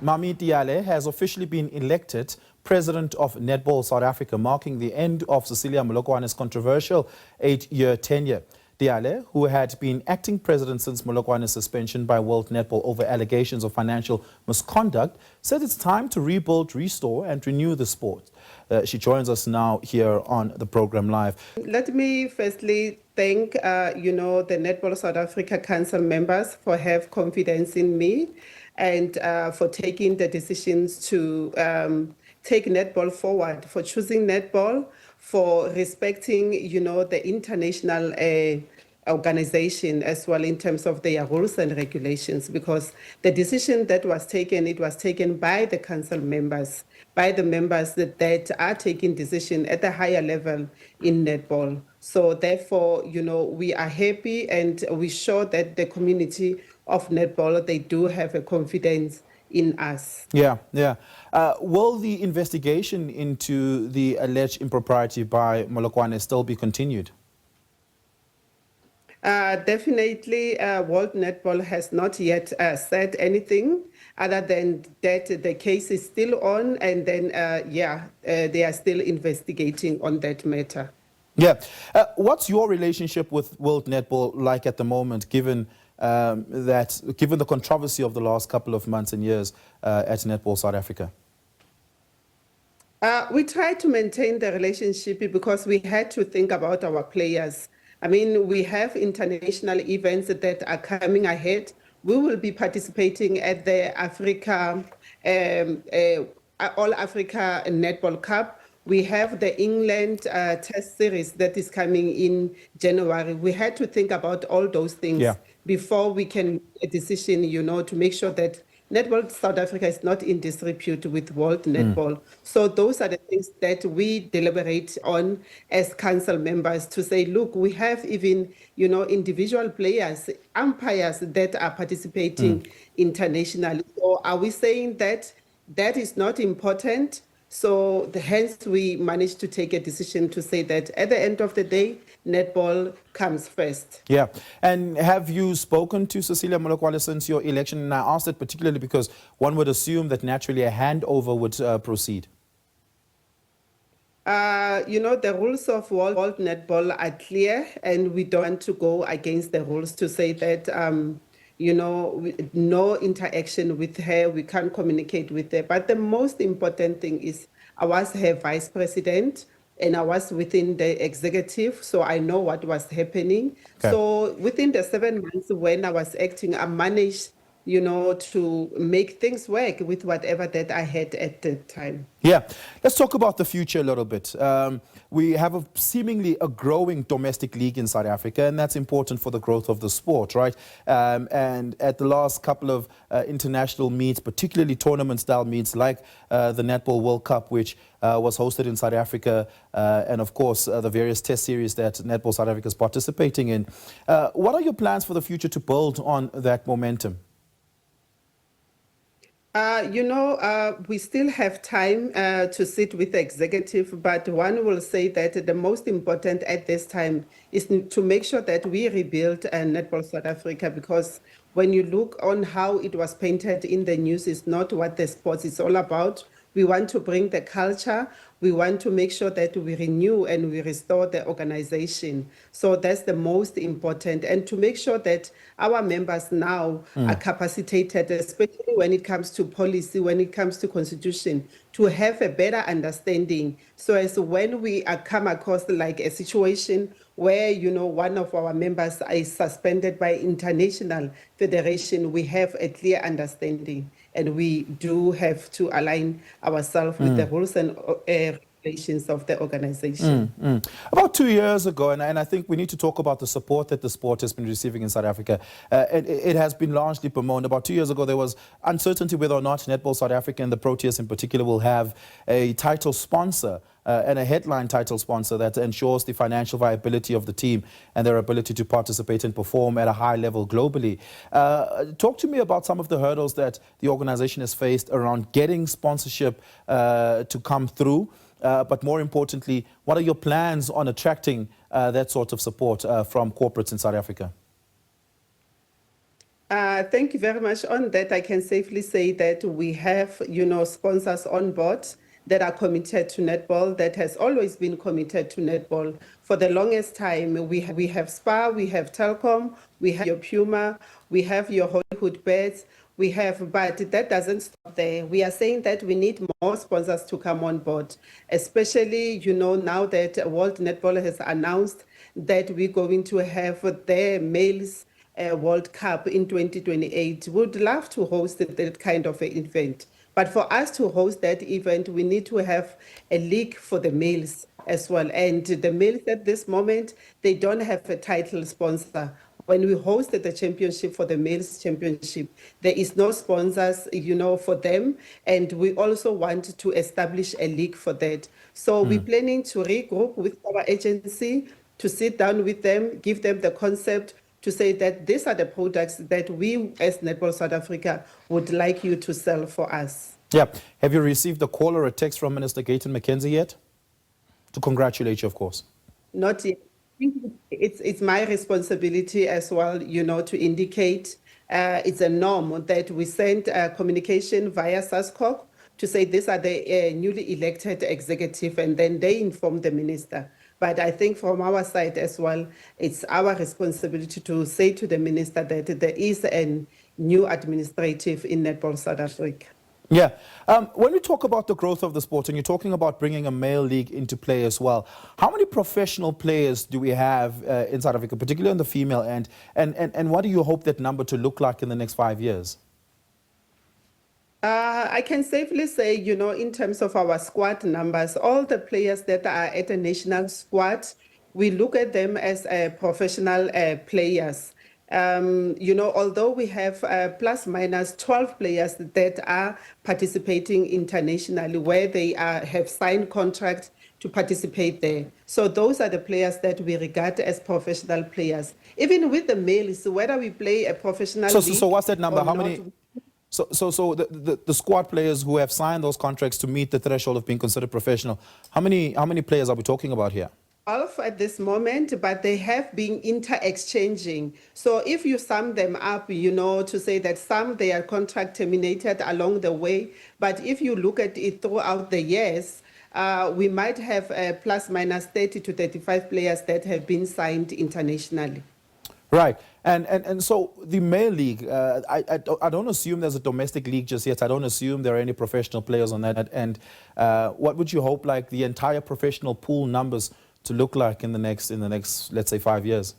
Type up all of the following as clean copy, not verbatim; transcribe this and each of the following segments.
Mami Diale has officially been elected President of Netball South Africa, marking the end of Cecilia Molokwane's controversial 8-year tenure. Diale, who had been acting president since Molokwane's suspension by World Netball over allegations of financial misconduct, said it's time to rebuild, restore and renew the sport. She joins us now here on the program live. Let me firstly thank, the Netball South Africa Council members for have confidence in me and for taking the decisions to take netball forward, for choosing netball, for respecting, the international organization as well in terms of their rules and regulations, because the decision that was taken, it was taken by the council members, by the members that are taking decision at the higher level in netball. So therefore, we are happy and we show that the community of netball, they do have a confidence in us. Yeah. Will the investigation into the alleged impropriety by Molokwane still be continued? Definitely, World Netball has not yet said anything other than that the case is still on, and then, they are still investigating on that matter. Yeah. What's your relationship with World Netball like at the moment, given the controversy of the last couple of months and years at Netball South Africa? We try to maintain the relationship because we had to think about our players. I mean, we have international events that are coming ahead. We will be participating at the All Africa Netball Cup. We have the England Test Series that is coming in January. We had to think about all those things before we can make a decision, to make sure that Netball South Africa is not in disrepute with World Netball. So those are the things that we deliberate on as council members to say, look, we have even, individual players, umpires that are participating internationally. So are we saying that that is not important? So hence we managed to take a decision to say that at the end of the day, netball comes first. Yeah. And have you spoken to Cecilia Molokwane since your election? And I asked it particularly because one would assume that naturally a handover would proceed. The rules of World Netball are clear, and we don't want to go against the rules to say that, no interaction with her, we can't communicate with her. But the most important thing is I was her vice president and I was within the executive, so I know what was happening. Okay. So within the 7 months when I was acting, I managed, to make things work with whatever that I had at the time. Yeah. Let's talk about the future a little bit. We have seemingly a growing domestic league in South Africa, and that's important for the growth of the sport, right? And at the last couple of international meets, particularly tournament-style meets like the Netball World Cup, which was hosted in South Africa, and of course the various test series that Netball South Africa is participating in. What are your plans for the future to build on that momentum? We still have time to sit with the executive, but one will say that the most important at this time is to make sure that we rebuild Netball South Africa, because when you look on how it was painted in the news, it's not what the sport is all about. We want to bring the culture. We want to make sure that we renew and we restore the organization. So that's the most important. And to make sure that our members now are capacitated, especially when it comes to policy, when it comes to constitution, to have a better understanding. So as when we come across like a situation where, one of our members is suspended by international federation, we have a clear understanding. And we do have to align ourselves with the rules and regulations of the organization. About 2 years ago, and I think we need to talk about the support that the sport has been receiving in South Africa. It has been largely bemoaned. About 2 years ago, there was uncertainty whether or not Netball South Africa and the Proteas in particular will have a title sponsor. And a headline title sponsor that ensures the financial viability of the team and their ability to participate and perform at a high level globally. Talk to me about some of the hurdles that the organization has faced around getting sponsorship to come through. But more importantly, what are your plans on attracting that sort of support from corporates in South Africa? Thank you very much. On that, I can safely say that we have, sponsors on board that are committed to netball, that has always been committed to netball. For the longest time, we have SPA, we have Telkom, we have your Puma, we have your Hollywood Bets, we have, but that doesn't stop there. We are saying that we need more sponsors to come on board, especially, now that World Netball has announced that we're going to have their males World Cup in 2028. Would love to host that kind of an event. But for us to host that event, we need to have a league for the males as well. And the males at this moment, they don't have a title sponsor. When we hosted the championship for the males championship, there is no sponsors, for them. And we also want to establish a league for that. So we're planning to regroup with our agency, to sit down with them, give them the concept, to say that these are the products that we as Netball South Africa would like you to sell for us. Yeah. Have you received a call or a text from Minister Gayton McKenzie yet? To congratulate you, of course. Not yet. I think it's my responsibility as well, to indicate it's a norm that we send communication via SASCOC to say these are the newly elected executive, and then they inform the minister. But I think from our side as well, it's our responsibility to say to the minister that there is a new administrative in Netball South Africa. Yeah. When we talk about the growth of the sport, and you're talking about bringing a male league into play as well, how many professional players do we have in South Africa, particularly on the female end? And what do you hope that number to look like in the next 5 years? I can safely say, in terms of our squad numbers, all the players that are at a national squad, we look at them as professional players. Although we have plus minus 12 players that are participating internationally, where they have signed contracts to participate there. So those are the players that we regard as professional players. Even with the males, whether we play a professional So what's that number? How not, many? So the squad players who have signed those contracts to meet the threshold of being considered professional, how many players are we talking about here? 12 at this moment, but they have been inter-exchanging. So if you sum them up, to say that some their contract terminated along the way, but if you look at it throughout the years, we might have plus minus 30 to 35 players that have been signed internationally. Right. And so the male league, I don't assume there's a domestic league just yet. I don't assume there are any professional players on that. And what would you hope like the entire professional pool numbers to look like in the next, let's say, 5 years?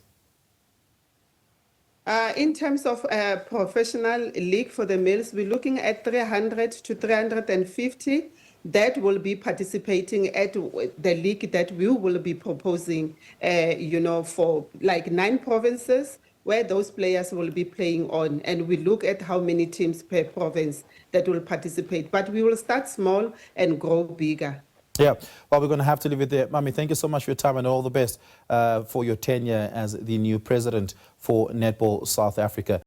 In terms of professional league for the males, we're looking at 300 to 350 that will be participating at the league that we will be proposing, for like 9 provinces where those players will be playing on. And we look at how many teams per province that will participate. But we will start small and grow bigger. Yeah, well, we're going to have to leave it there. Mami, thank you so much for your time and all the best for your tenure as the new president for Netball South Africa.